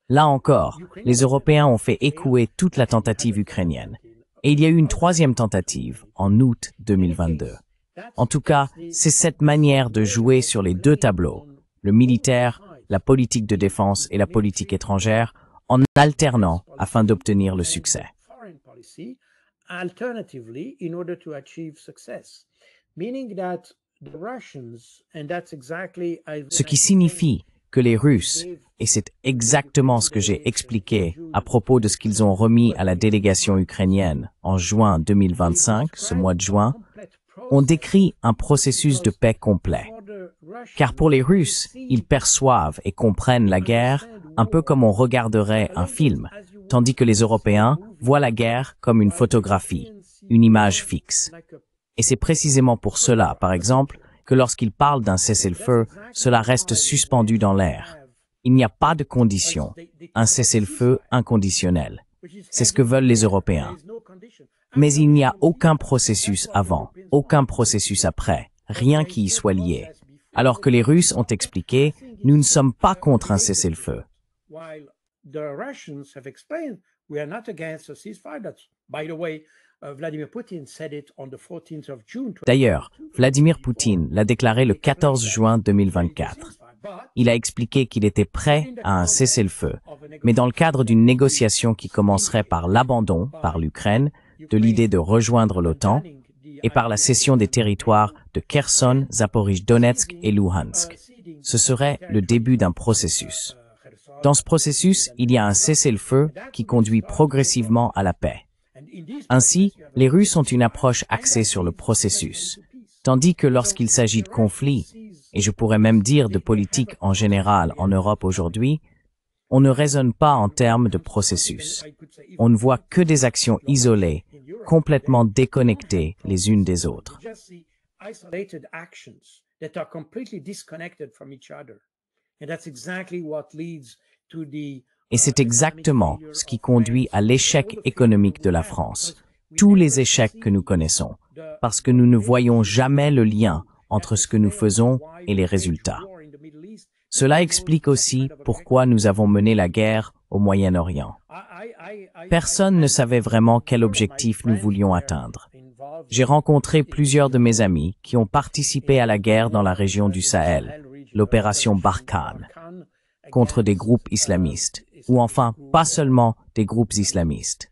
S2: Là encore, les Européens ont fait échouer toute la tentative ukrainienne. Et il y a eu une troisième tentative en août 2022. En tout cas, c'est cette manière de jouer sur les deux tableaux, le militaire, la politique de défense et la politique étrangère, en alternant afin d'obtenir le succès. Ce qui signifie que les Russes, et c'est exactement ce que j'ai expliqué à propos de ce qu'ils ont remis à la délégation ukrainienne en juin 2025, ce mois de juin, ont décrit un processus de paix complet. Car pour les Russes, ils perçoivent et comprennent la guerre un peu comme on regarderait un film, tandis que les Européens voient la guerre comme une photographie, une image fixe. Et c'est précisément pour cela, par exemple, que lorsqu'ils parlent d'un cessez-le-feu, cela reste suspendu dans l'air. Il n'y a pas de condition, un cessez-le-feu inconditionnel. C'est ce que veulent les Européens. Mais il n'y a aucun processus avant, aucun processus après, rien qui y soit lié. Alors que les Russes ont expliqué, nous ne sommes pas contre un cessez-le-feu. D'ailleurs, Vladimir Poutine l'a déclaré le 14 juin 2024. Il a expliqué qu'il était prêt à un cessez-le-feu, mais dans le cadre d'une négociation qui commencerait par l'abandon, par l'Ukraine, de l'idée de rejoindre l'OTAN, et par la cession des territoires de Kherson, Zaporijjie-Donetsk et Luhansk. Ce serait le début d'un processus. Dans ce processus, il y a un cessez-le-feu qui conduit progressivement à la paix. Ainsi, les Russes ont une approche axée sur le processus, tandis que lorsqu'il s'agit de conflits, et je pourrais même dire de politique en général en Europe aujourd'hui, on ne raisonne pas en termes de processus. On ne voit que des actions isolées, complètement déconnectées les unes des autres. Et c'est exactement ce qui conduit à l'échec économique de la France, tous les échecs que nous connaissons, parce que nous ne voyons jamais le lien entre ce que nous faisons et les résultats. Cela explique aussi pourquoi nous avons mené la guerre au Moyen-Orient. Personne ne savait vraiment quel objectif nous voulions atteindre. J'ai rencontré plusieurs de mes amis qui ont participé à la guerre dans la région du Sahel, l'opération Barkhane, contre des groupes islamistes, ou enfin pas seulement des groupes islamistes.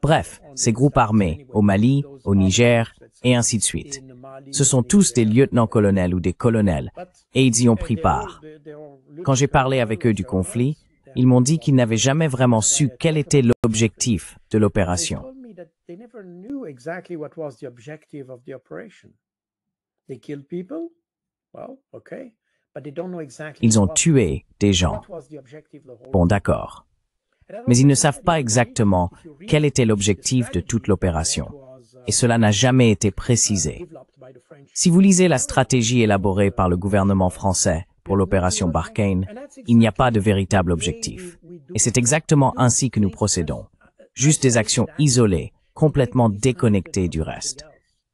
S2: Bref, ces groupes armés au Mali, au Niger, et ainsi de suite. Ce sont tous des lieutenants-colonels ou des colonels, et ils y ont pris part. Quand j'ai parlé avec eux du conflit, ils m'ont dit qu'ils n'avaient jamais vraiment su quel était objectif de
S4: They
S2: l'opération.
S4: told me that they never knew exactly what was the objective of the operation. They killed people? Well, okay. But they don't know exactly
S2: Ils ont tué des gens.
S4: what was the objective of the whole
S2: Bon, d'accord. Mais ils ne savent pas exactement quel était l'objectif de toute l'opération. Et cela n'a jamais été précisé. Si vous lisez la stratégie élaborée par le gouvernement français pour l'opération Barkhane, il n'y a pas de véritable objectif. Et c'est exactement ainsi que nous procédons. Juste des actions isolées, complètement déconnectées du reste.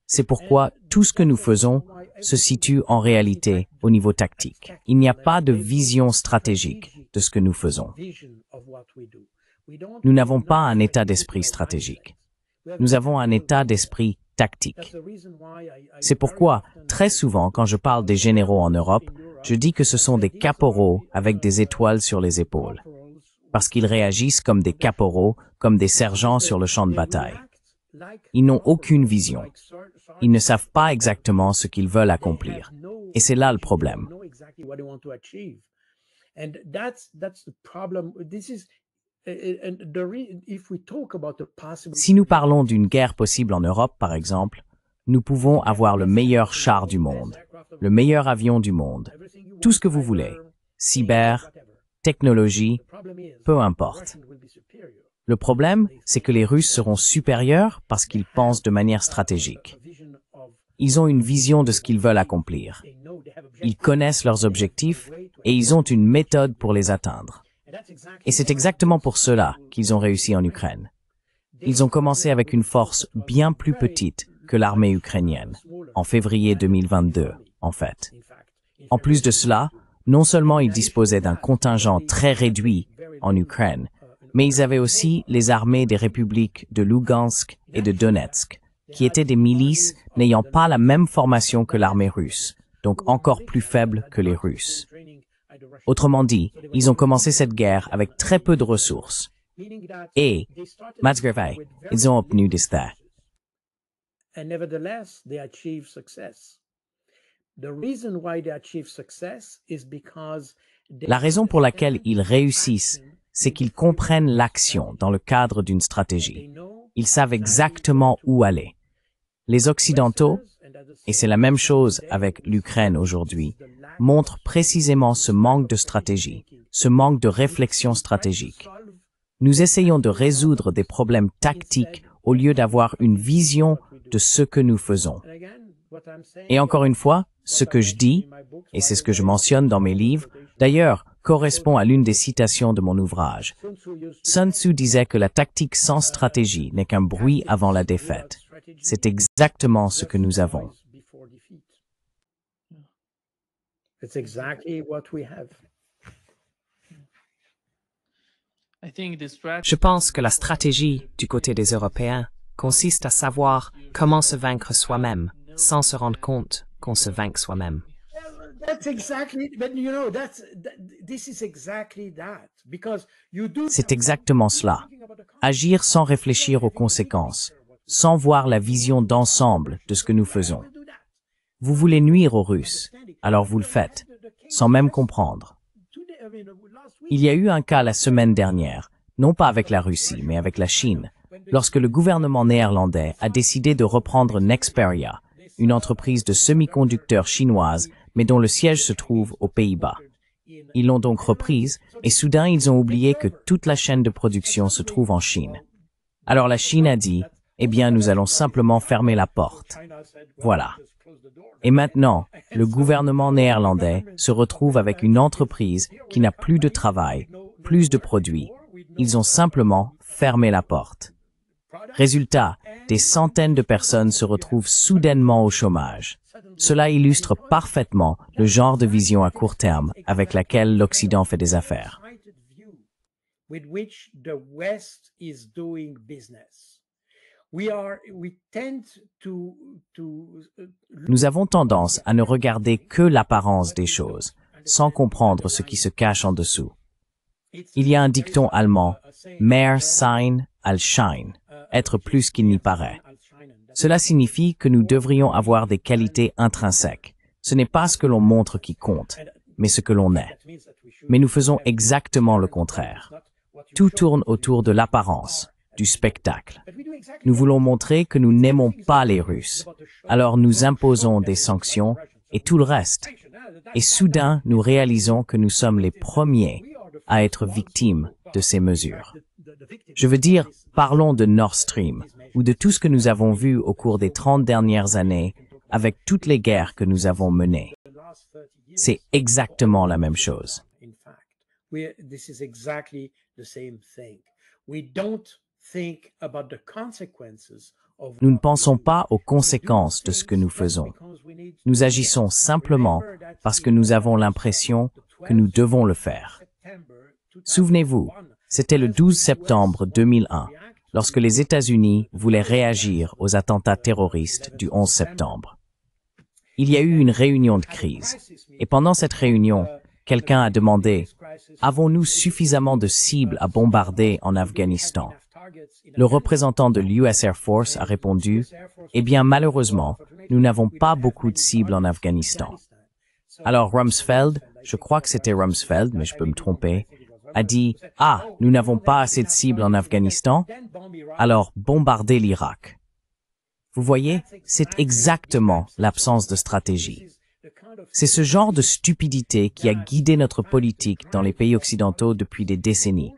S2: C'est pourquoi tout ce que nous faisons se situe en réalité au niveau tactique. Il n'y a pas de vision stratégique de ce que nous faisons. Nous n'avons pas un état d'esprit stratégique. Nous avons un état d'esprit tactique. C'est pourquoi, très souvent, quand je parle des généraux en Europe, je dis que ce sont des caporaux avec des étoiles sur les épaules. Parce qu'ils réagissent comme des caporaux, comme des sergents sur le champ de bataille. Ils n'ont aucune vision. Ils ne savent pas exactement ce qu'ils veulent accomplir. Et c'est là le problème. Si nous parlons d'une guerre possible en Europe, par exemple, nous pouvons avoir le meilleur char du monde, le meilleur avion du monde, tout ce que vous voulez, cyber, technologie, peu importe. Le problème, c'est que les Russes seront supérieurs parce qu'ils pensent de manière stratégique. Ils ont une vision de ce qu'ils veulent accomplir. Ils connaissent leurs objectifs et ils ont une méthode pour les atteindre. Et c'est exactement pour cela qu'ils ont réussi en Ukraine. Ils ont commencé avec une force bien plus petite que l'armée ukrainienne, en février 2022, en fait. En plus de cela, non seulement ils disposaient d'un contingent très réduit en Ukraine, mais ils avaient aussi les armées des républiques de Lugansk et de Donetsk, qui étaient des milices n'ayant pas la même formation que l'armée russe, donc encore plus faibles que les Russes. Autrement dit, ils ont commencé cette guerre avec très peu de ressources. Et, malgré, ils ont obtenu des succès. La raison pour laquelle ils réussissent, c'est qu'ils comprennent l'action dans le cadre d'une stratégie. Ils savent exactement où aller. Les Occidentaux, et c'est la même chose avec l'Ukraine aujourd'hui, montrent précisément ce manque de stratégie, ce manque de réflexion stratégique. Nous essayons de résoudre des problèmes tactiques au lieu d'avoir une vision de ce que nous faisons. Et encore une fois, ce que je dis, et c'est ce que je mentionne dans mes livres, d'ailleurs, correspond à l'une des citations de mon ouvrage. Sun Tzu disait que la tactique sans stratégie n'est qu'un bruit avant la défaite. C'est exactement ce que nous avons.
S1: Je pense que la stratégie du côté des Européens consiste à savoir comment se vaincre soi-même, sans se rendre compte qu'on se vainque soi-même.
S2: C'est exactement cela. Agir sans réfléchir aux conséquences, sans voir la vision d'ensemble de ce que nous faisons. Vous voulez nuire aux Russes, alors vous le faites, sans même comprendre. Il y a eu un cas la semaine dernière, non pas avec la Russie, mais avec la Chine, lorsque le gouvernement néerlandais a décidé de reprendre Nexperia, une entreprise de semi-conducteurs chinoise, mais dont le siège se trouve aux Pays-Bas. Ils l'ont donc reprise, et soudain ils ont oublié que toute la chaîne de production se trouve en Chine. Alors la Chine a dit, eh bien nous allons simplement fermer la porte. Voilà. Et maintenant, le gouvernement néerlandais se retrouve avec une entreprise qui n'a plus de travail, plus de produits. Ils ont simplement fermé la porte. Résultat, des centaines de personnes se retrouvent soudainement au chômage. Cela illustre parfaitement le genre de vision à court terme avec laquelle l'Occident fait des affaires. Nous avons tendance à ne regarder que l'apparence des choses, sans comprendre ce qui se cache en dessous. Il y a un dicton allemand, mehr sein als Schein, être plus qu'il n'y paraît. Cela signifie que nous devrions avoir des qualités intrinsèques. Ce n'est pas ce que l'on montre qui compte, mais ce que l'on est. Mais nous faisons exactement le contraire. Tout tourne autour de l'apparence, du spectacle. Nous voulons montrer que nous n'aimons pas les Russes. Alors nous imposons des sanctions et tout le reste. Et soudain, nous réalisons que nous sommes les premiers à être victimes de ces mesures. Je veux dire, parlons de Nord Stream, ou de tout ce que nous avons vu au cours des 30 dernières années avec toutes les guerres que nous avons menées. C'est exactement la même chose. Nous ne pensons pas aux conséquences de ce que nous faisons. Nous agissons simplement parce que nous avons l'impression que nous devons le faire. Souvenez-vous, c'était le 12 septembre 2001, lorsque les États-Unis voulaient réagir aux attentats terroristes du 11 septembre. Il y a eu une réunion de crise, et pendant cette réunion, quelqu'un a demandé « Avons-nous suffisamment de cibles à bombarder en Afghanistan ?» Le représentant de l'US Air Force a répondu « Eh bien, malheureusement, nous n'avons pas beaucoup de cibles en Afghanistan. » Alors Rumsfeld, je crois que c'était Rumsfeld, mais je peux me tromper, a dit « Ah, nous n'avons pas assez de cibles en Afghanistan, alors bombardez l'Irak. » Vous voyez, c'est exactement l'absence de stratégie. C'est ce genre de stupidité qui a guidé notre politique dans les pays occidentaux depuis des décennies.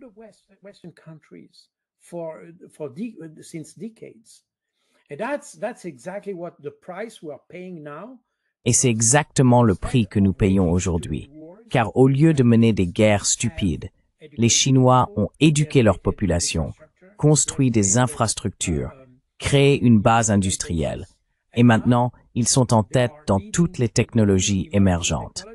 S2: Et c'est exactement le prix que nous payons aujourd'hui. Car au lieu de mener des guerres stupides, les Chinois ont éduqué leur population, construit des infrastructures, créé une base industrielle. Et maintenant, ils sont en tête dans toutes les technologies émergentes.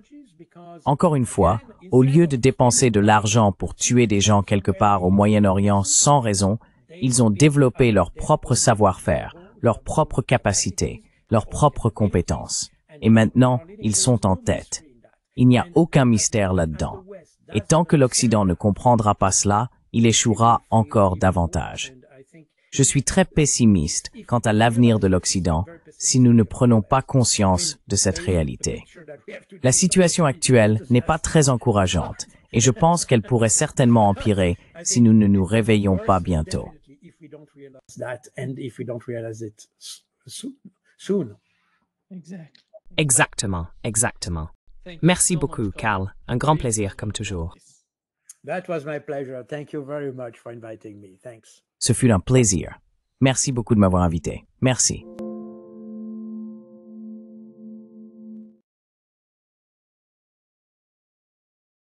S2: Encore une fois, au lieu de dépenser de l'argent pour tuer des gens quelque part au Moyen-Orient sans raison, ils ont développé leur propre savoir-faire, leurs propres capacités, leurs propres compétences. Et maintenant, ils sont en tête. Il n'y a aucun mystère là-dedans. Et tant que l'Occident ne comprendra pas cela, il échouera encore davantage. Je suis très pessimiste quant à l'avenir de l'Occident si nous ne prenons pas conscience de cette réalité. La situation actuelle n'est pas très encourageante et je pense qu'elle pourrait certainement empirer si nous ne nous réveillons pas bientôt.
S1: Exactement, exactement. Merci beaucoup, Carl. Un grand plaisir, comme toujours.
S2: Ce fut un plaisir. Merci beaucoup de m'avoir invité. Merci.